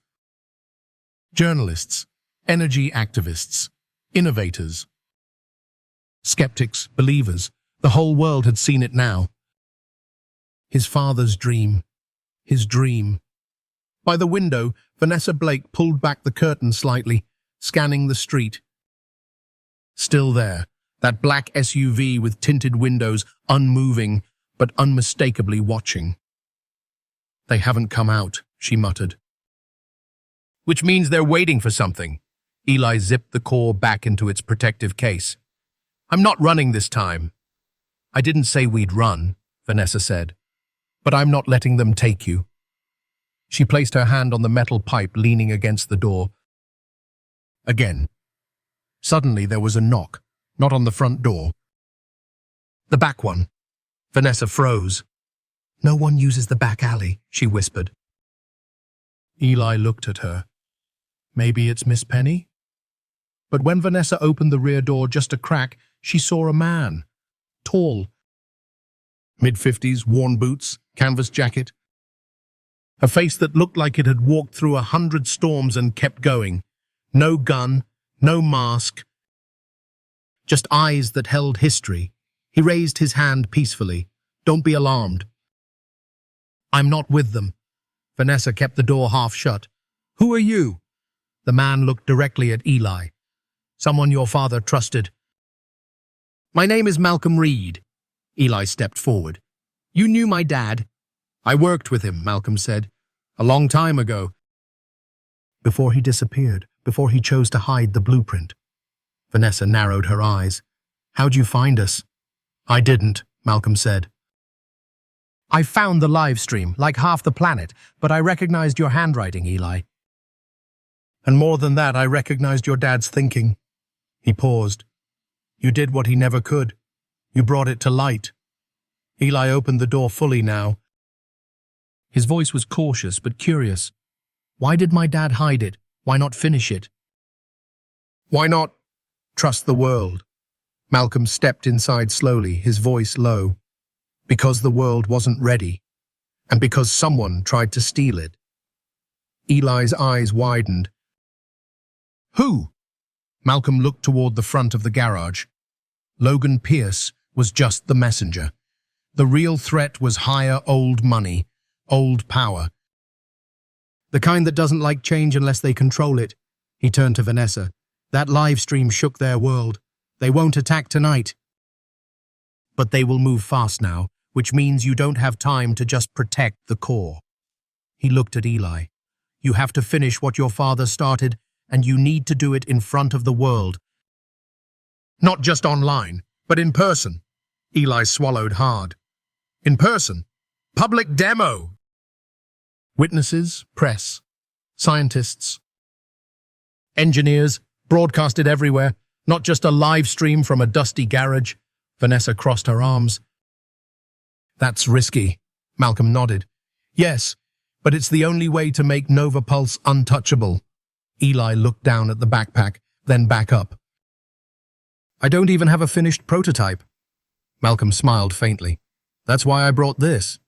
journalists, energy activists, innovators, skeptics, believers. The whole world had seen it now. His father's dream. His dream. By the window, Vanessa Blake pulled back the curtain slightly, scanning the street. Still there, that black SUV with tinted windows, unmoving, but unmistakably watching. "They haven't come out," she muttered. "Which means they're waiting for something." Eli zipped the core back into its protective case. "I'm not running this time." "I didn't say we'd run," Vanessa said. "But I'm not letting them take you." She placed her hand on the metal pipe leaning against the door. Again. Suddenly there was a knock, not on the front door. The back one. Vanessa froze. "No one uses the back alley," she whispered. Eli looked at her. Maybe it's Miss Penny? But when Vanessa opened the rear door just a crack, she saw a man. Tall. Mid-50s, worn boots, canvas jacket. A face that looked like it had walked through 100 storms and kept going. No gun, no mask, just eyes that held history. He raised his hand peacefully. "Don't be alarmed. I'm not with them." Vanessa kept the door half shut. "Who are you?" The man looked directly at Eli. "Someone your father trusted." "My name is Malcolm Reed." Eli stepped forward. "You knew my dad?" "I worked with him," Malcolm said. "A long time ago." Before he disappeared, before he chose to hide the blueprint. Vanessa narrowed her eyes. "How'd you find us?" "I didn't," Malcolm said. "I found the live stream, like half the planet, but I recognized your handwriting, Eli. And more than that, I recognized your dad's thinking." He paused. "You did what he never could. You brought it to light." Eli opened the door fully now. His voice was cautious but curious. "Why did my dad hide it? Why not finish it?" "Why not trust the world?" Malcolm stepped inside slowly, his voice low. "Because the world wasn't ready, and because someone tried to steal it." Eli's eyes widened. "Who?" Malcolm looked toward the front of the garage. Logan Pierce was just the messenger. The real threat was higher old money, old power. "The kind that doesn't like change unless they control it." He turned to Vanessa. "That live stream shook their world. They won't attack tonight. But they will move fast now, which means you don't have time to just protect the core." He looked at Eli. "You have to finish what your father started, and you need to do it in front of the world. Not just online, but in person." Eli swallowed hard. "In person? Public demo!" Witnesses, press, scientists, engineers, broadcasted everywhere, not just a live stream from a dusty garage. Vanessa crossed her arms. "That's risky," Malcolm nodded. "Yes, but it's the only way to make Nova Pulse untouchable." Eli looked down at the backpack, then back up. "I don't even have a finished prototype." Malcolm smiled faintly. "That's why I brought this."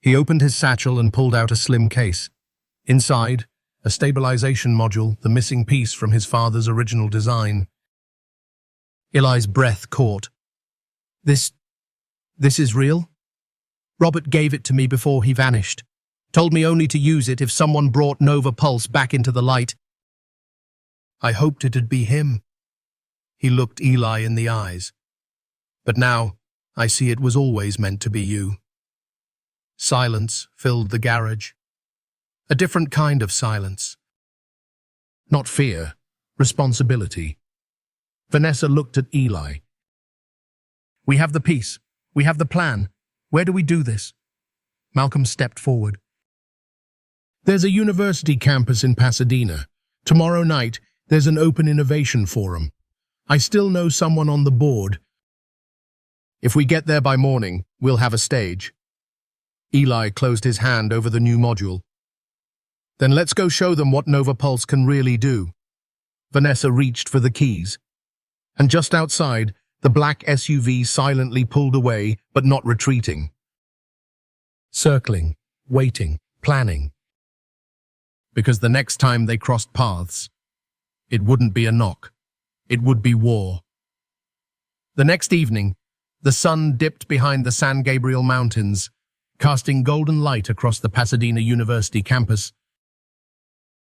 He opened his satchel and pulled out a slim case. Inside, a stabilization module, the missing piece from his father's original design. Eli's breath caught. This is real?" "Robert gave it to me before he vanished. Told me only to use it if someone brought Nova Pulse back into the light." "I hoped it'd be him." He looked Eli in the eyes. "But now, I see it was always meant to be you." Silence filled the garage. A different kind of silence. Not fear, responsibility. Vanessa looked at Eli. "We have the piece. We have the plan. Where do we do this?" Malcolm stepped forward. "There's a university campus in Pasadena. Tomorrow night, there's an open innovation forum. I still know someone on the board. If we get there by morning, we'll have a stage." Eli closed his hand over the new module. "Then let's go show them what Nova Pulse can really do." Vanessa reached for the keys. And just outside, the black SUV silently pulled away, but not retreating. Circling, waiting, planning. Because the next time they crossed paths, it wouldn't be a knock. It would be war. The next evening, the sun dipped behind the San Gabriel Mountains, casting golden light across the Pasadena University campus.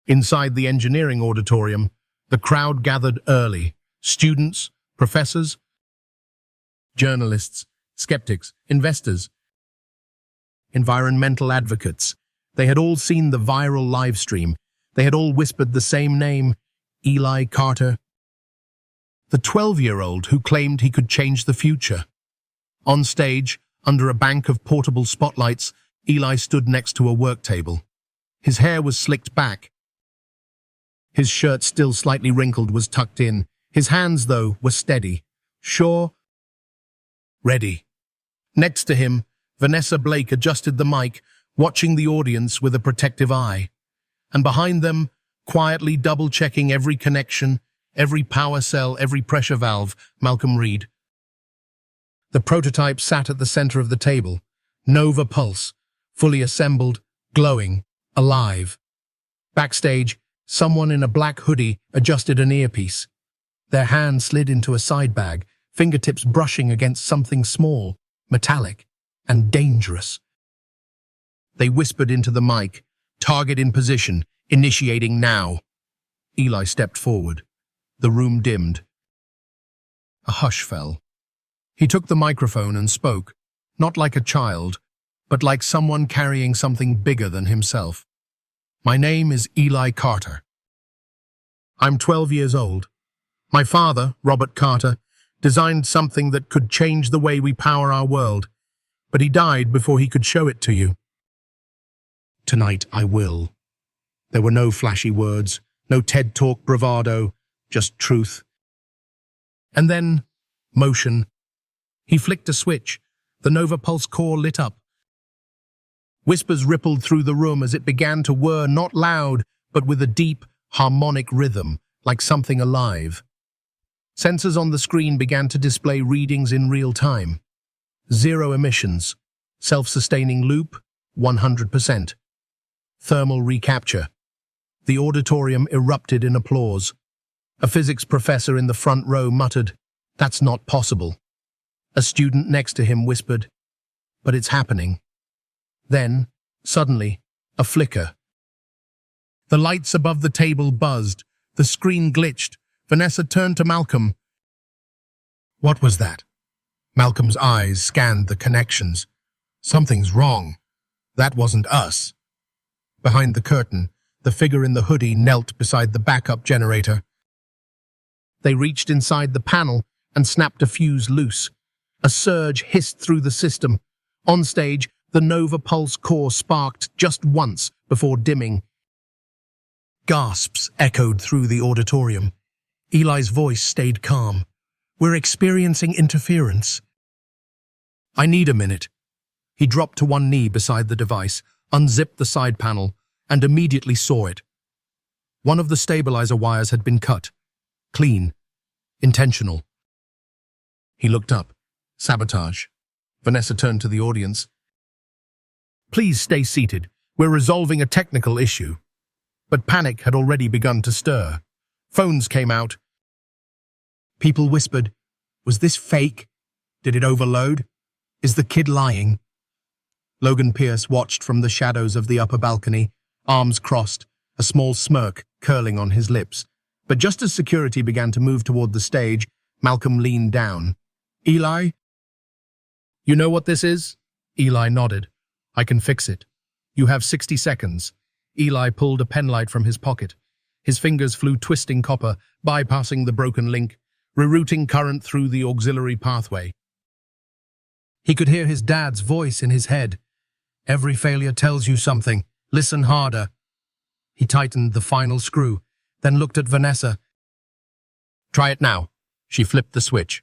Inside the engineering auditorium, the crowd gathered early. Students, professors, journalists, skeptics, investors, environmental advocates. They had all seen the viral live stream. They had all whispered the same name, Eli Carter. The 12-year-old who claimed he could change the future. On stage, under a bank of portable spotlights, Eli stood next to a work table. His hair was slicked back. His shirt, still slightly wrinkled, was tucked in. His hands, though, were steady. Sure. Ready. Next to him, Vanessa Blake adjusted the mic, watching the audience with a protective eye. And behind them, quietly double-checking every connection, every power cell, every pressure valve, Malcolm Reed. The prototype sat at the center of the table. Nova Pulse, fully assembled, glowing. alive. Backstage, someone in a black hoodie adjusted an earpiece. Their hand slid into a side bag, fingertips brushing against something small, metallic, and dangerous. They whispered into the mic, "Target in position, initiating now." Eli stepped forward. The room dimmed. A hush fell. He took the microphone and spoke, not like a child, but like someone carrying something bigger than himself. "My name is Eli Carter. I'm 12 years old. My father, Robert Carter, designed something that could change the way we power our world, but he died before he could show it to you. Tonight I will." There were no flashy words, no TED Talk bravado, just truth. And then, motion. He flicked a switch. The Nova Pulse core lit up. Whispers rippled through the room as it began to whir, not loud, but with a deep, harmonic rhythm, like something alive. Sensors on the screen began to display readings in real time. 0 emissions. Self-sustaining loop, 100%. Thermal recapture. The auditorium erupted in applause. A physics professor in the front row muttered, "That's not possible." A student next to him whispered, "But it's happening." Then, suddenly, a flicker. The lights above the table buzzed. The screen glitched. Vanessa turned to Malcolm. "What was that?" Malcolm's eyes scanned the connections. "Something's wrong. That wasn't us." Behind the curtain, the figure in the hoodie knelt beside the backup generator. They reached inside the panel and snapped a fuse loose. A surge hissed through the system. On stage, the Nova Pulse core sparked just once before dimming. Gasps echoed through the auditorium. Eli's voice stayed calm. "We're experiencing interference." "I need a minute." He dropped to one knee beside the device, unzipped the side panel, and immediately saw it. One of the stabilizer wires had been cut. Clean. Intentional. He looked up. Sabotage. Vanessa turned to the audience. "Please stay seated. We're resolving a technical issue." But panic had already begun to stir. Phones came out. People whispered, "Was this fake? Did it overload? Is the kid lying?" Logan Pierce watched from the shadows of the upper balcony, arms crossed, a small smirk curling on his lips. But just as security began to move toward the stage, Malcolm leaned down. "Eli? You know what this is?" Eli nodded. "I can fix it. You have 60 seconds. Eli pulled a penlight from his pocket. His fingers flew twisting copper, bypassing the broken link, rerouting current through the auxiliary pathway. He could hear his dad's voice in his head. "Every failure tells you something. Listen harder." He tightened the final screw, then looked at Vanessa. "Try it now." She flipped the switch,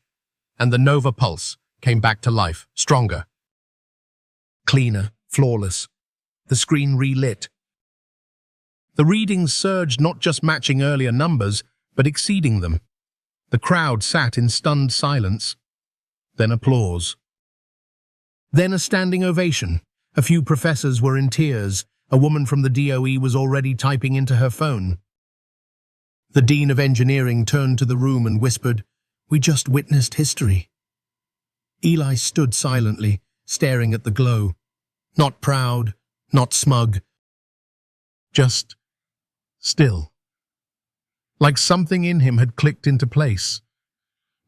and the Nova Pulse came back to life, stronger. Cleaner, flawless. The screen relit. The readings surged, not just matching earlier numbers, but exceeding them. The crowd sat in stunned silence. Then applause. Then a standing ovation. A few professors were in tears. A woman from the DOE was already typing into her phone. The Dean of Engineering turned to the room and whispered, "We just witnessed history." Eli stood silently, staring at the glow. Not proud, not smug. Just still. Like something in him had clicked into place.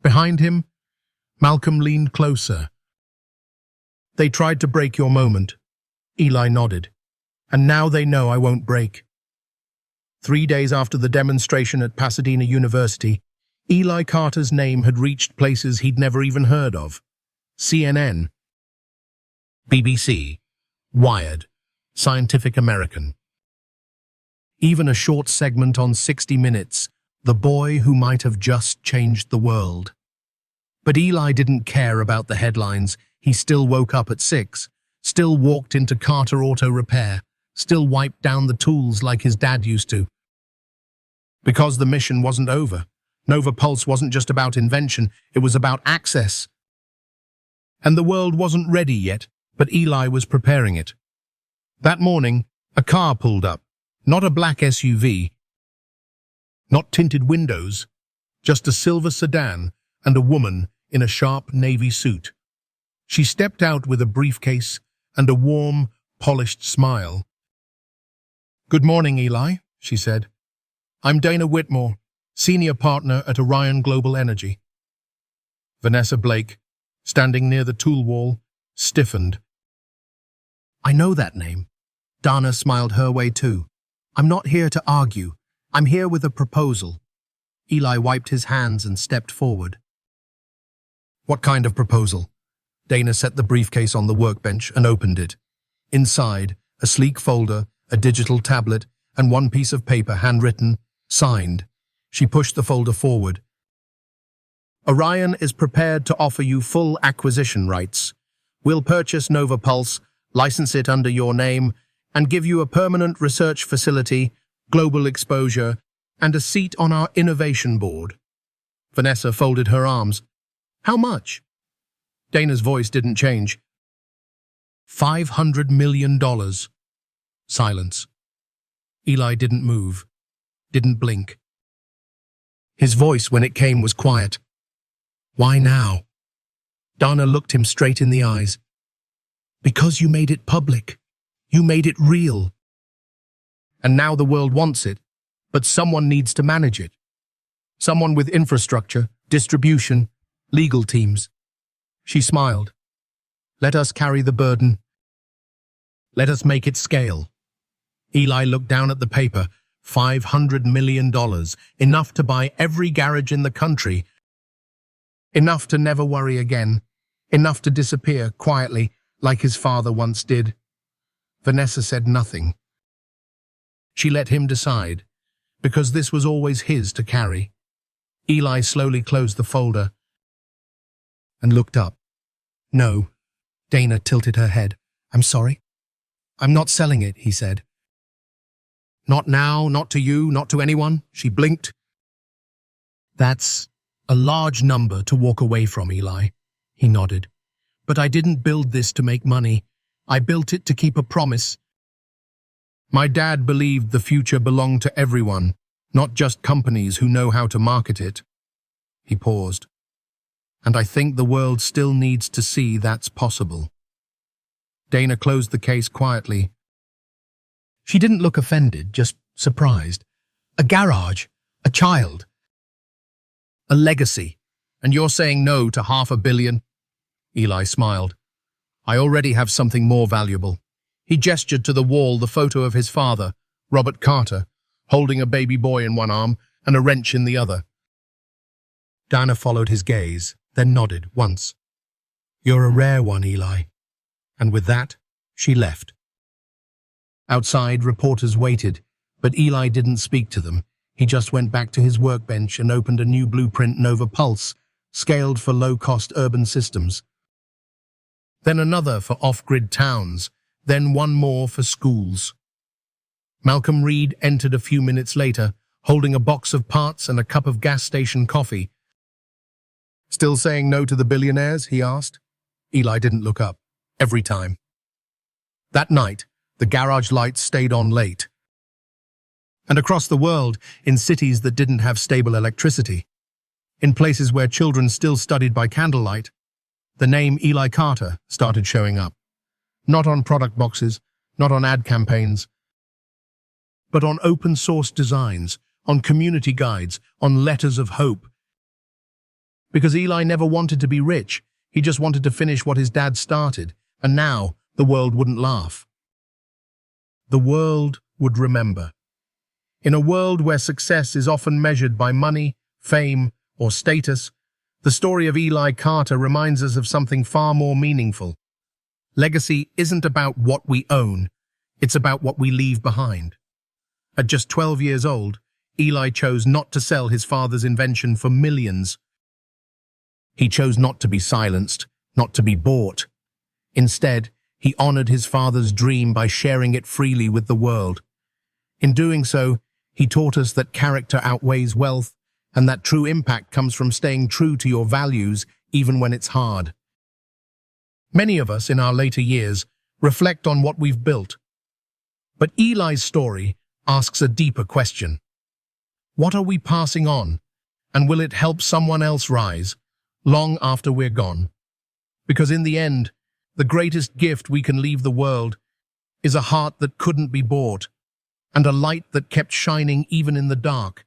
Behind him, Malcolm leaned closer. "They tried to break your moment." Eli nodded. "And now they know I won't break." 3 days after the demonstration at Pasadena University, Eli Carter's name had reached places he'd never even heard of. CNN, BBC, Wired, Scientific American. Even a short segment on 60 Minutes, the boy who might have just changed the world. But Eli didn't care about the headlines. He still woke up at 6, still walked into Carter Auto Repair, still wiped down the tools like his dad used to. Because the mission wasn't over. Nova Pulse wasn't just about invention, it was about access. And the world wasn't ready yet, but Eli was preparing it. That morning, A car pulled up, not a black SUV, not tinted windows, just a silver sedan and a woman in a sharp navy suit. She stepped out with a briefcase and a warm, polished smile. "Good morning, Eli," she said. "I'm Dana Whitmore, senior partner at Orion Global Energy." Vanessa Blake, standing near the tool wall, stiffened. "I know that name." Dana smiled her way too. "I'm not here to argue. I'm here with a proposal." Eli wiped his hands and stepped forward. "What kind of proposal?" Dana set the briefcase on the workbench and opened it. Inside, a sleek folder, a digital tablet, and one piece of paper handwritten, signed. She pushed the folder forward. "Orion is prepared to offer you full acquisition rights. We'll purchase Nova Pulse, license it under your name, and give you a permanent research facility, global exposure, and a seat on our innovation board." Vanessa folded her arms. "How much?" Dana's voice didn't change. $500 million. Silence. Eli didn't move, didn't blink. His voice, when it came, was quiet. "Why now?" Dana looked him straight in the eyes. "Because you made it public. You made it real. And now the world wants it, but someone needs to manage it. Someone with infrastructure, distribution, legal teams." She smiled. "Let us carry the burden. Let us make it scale." Eli looked down at the paper. $500 million, enough to buy every garage in the country. Enough to never worry again. Enough to disappear quietly, like his father once did. Vanessa said nothing. She let him decide, because this was always his to carry. Eli slowly closed the folder and looked up. "No." Dana tilted her head. "I'm sorry. I'm not selling it," he said. "Not now, not to you, not to anyone." She blinked. "That's a large number to walk away from, Eli." He nodded. "But I didn't build this to make money. I built it to keep a promise. My dad believed the future belonged to everyone, not just companies who know how to market it." He paused. "And I think the world still needs to see that's possible." Dana closed the case quietly. She didn't look offended, just surprised. "A garage, a child, a legacy, and you're saying no to $500 million?" Eli smiled. "I already have something more valuable." He gestured to the wall the photo of his father, Robert Carter, holding a baby boy in one arm and a wrench in the other. Dana followed his gaze, then nodded once. "You're a rare one, Eli." And with that, she left. Outside, reporters waited, but Eli didn't speak to them. He just went back to his workbench and opened a new blueprint Nova Pulse, scaled for low-cost urban systems. Then another for off-grid towns, then one more for schools. Malcolm Reed entered a few minutes later, holding a box of parts and a cup of gas station coffee. "Still saying no to the billionaires?" he asked. Eli didn't look up. Every time. That night, the garage lights stayed on late. And across the world, in cities that didn't have stable electricity, in places where children still studied by candlelight, the name Eli Carter started showing up. Not on product boxes, not on ad campaigns, but on open-source designs, on community guides, on letters of hope. Because Eli never wanted to be rich, he just wanted to finish what his dad started, and now the world wouldn't laugh. The world would remember. In a world where success is often measured by money, fame, or status, the story of Eli Carter reminds us of something far more meaningful. Legacy isn't about what we own, it's about what we leave behind. At just 12 years old, Eli chose not to sell his father's invention for millions. He chose not to be silenced, not to be bought. Instead, he honored his father's dream by sharing it freely with the world. In doing so, he taught us that character outweighs wealth and that true impact comes from staying true to your values even when it's hard. Many of us in our later years reflect on what we've built. But Eli's story asks a deeper question. What are we passing on, and will it help someone else rise long after we're gone? Because in the end, the greatest gift we can leave the world is a heart that couldn't be bought, and a light that kept shining even in the dark.